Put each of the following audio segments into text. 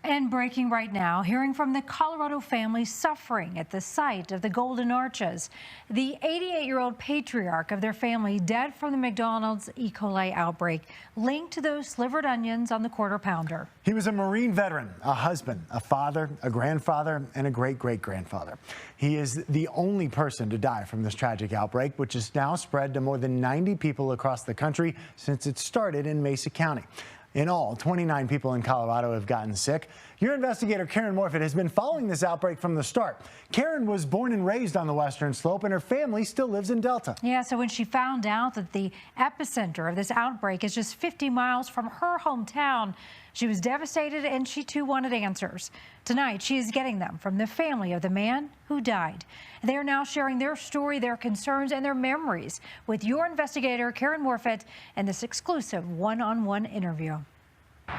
And breaking right now, hearing from the Colorado family suffering at the site of the Golden Arches. The 88-year-old patriarch of their family dead from the McDonald's E. coli outbreak, linked to those slivered onions on the quarter pounder. He was a Marine veteran, a husband, a father, a grandfather, and a great-great-grandfather. He is the only person to die from this tragic outbreak, which has now spread to more than 90 people across the country since it started in Mesa County. In all, 29 people in Colorado have gotten sick. Your investigator, Karen Morfitt, has been following this outbreak from the start. Karen was born and raised on the Western Slope, and her family still lives in Delta. Yeah, so when she found out that the epicenter of this outbreak is just 50 miles from her hometown, she was devastated, and she too wanted answers. Tonight, she is getting them from the family of the man who died. They are now sharing their story, their concerns, and their memories with your investigator, Karen Morfitt, in this exclusive one-on-one interview.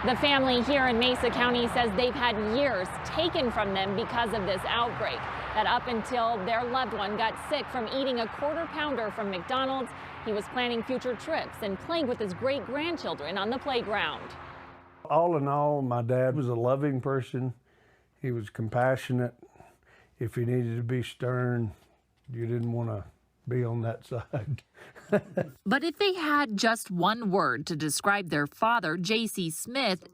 The family here in Mesa County says they've had years taken from them because of this outbreak. That up until their loved one got sick from eating a quarter pounder from McDonald's, he was planning future trips and playing with his great-grandchildren on the playground. All in all, my dad was a loving person. He was compassionate. If he needed to be stern, you didn't want to be on that side. But if they had just one word to describe their father, J.C. Smith,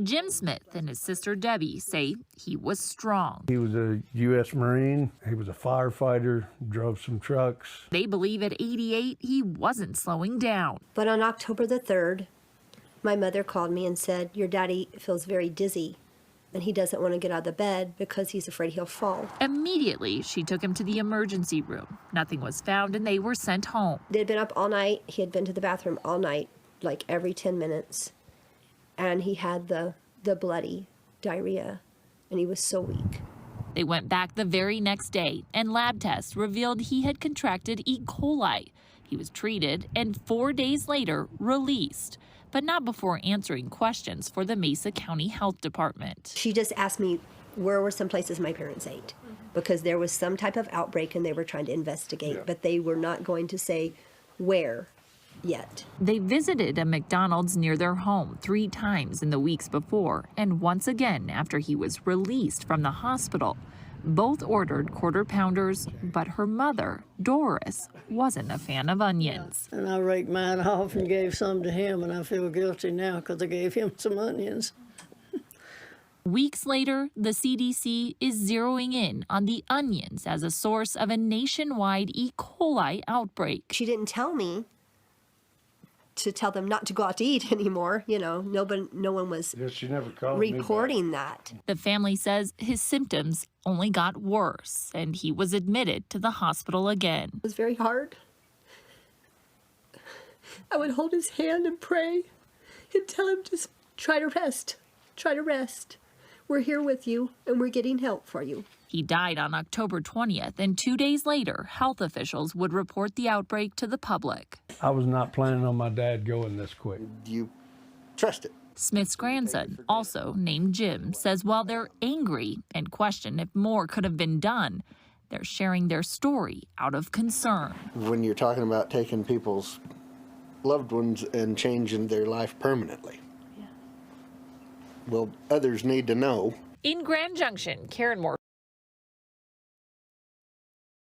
Jim Smith and his sister Debbie say he was strong. He was a U.S. Marine. He was a firefighter, drove some trucks. They believe at 88, he wasn't slowing down. But on October the 3rd, my mother called me and said, your daddy feels very dizzy and he doesn't want to get out of the bed because he's afraid he'll fall. Immediately, she took him to the emergency room. Nothing was found and they were sent home. They had been up all night. He had been to the bathroom all night, like every 10 minutes. And he had the bloody diarrhea and he was so weak. They went back the very next day and lab tests revealed he had contracted E. coli. He was treated and 4 days later released, but not before answering questions for the Mesa County Health Department. She just asked me where were some places my parents ate because there was some type of outbreak and they were trying to investigate, but they were not going to say where yet. They visited a McDonald's near their home 3 times in the weeks before and once again after he was released from the hospital. Both ordered quarter pounders, but her mother, Doris, wasn't a fan of onions. And I raked mine off and gave some to him, and I feel guilty now because I gave him some onions. Weeks later, the CDC is zeroing in on the onions as a source of a nationwide E. coli outbreak. She didn't tell me to tell them not to go out to eat anymore. You know, no one was reporting that. The family says his symptoms only got worse and he was admitted to the hospital again. It was very hard. I would hold his hand and pray and tell him just try to rest, try to rest. We're here with you and we're getting help for you. He died on October 20th, and 2 days later, health officials would report the outbreak to the public. I was not planning on my dad going this quick. You trust it. Smith's grandson, also named Jim, says while they're angry and question if more could have been done, they're sharing their story out of concern. When you're talking about taking people's loved ones and changing their life permanently, well, others need to know. In Grand Junction, Karen Moore.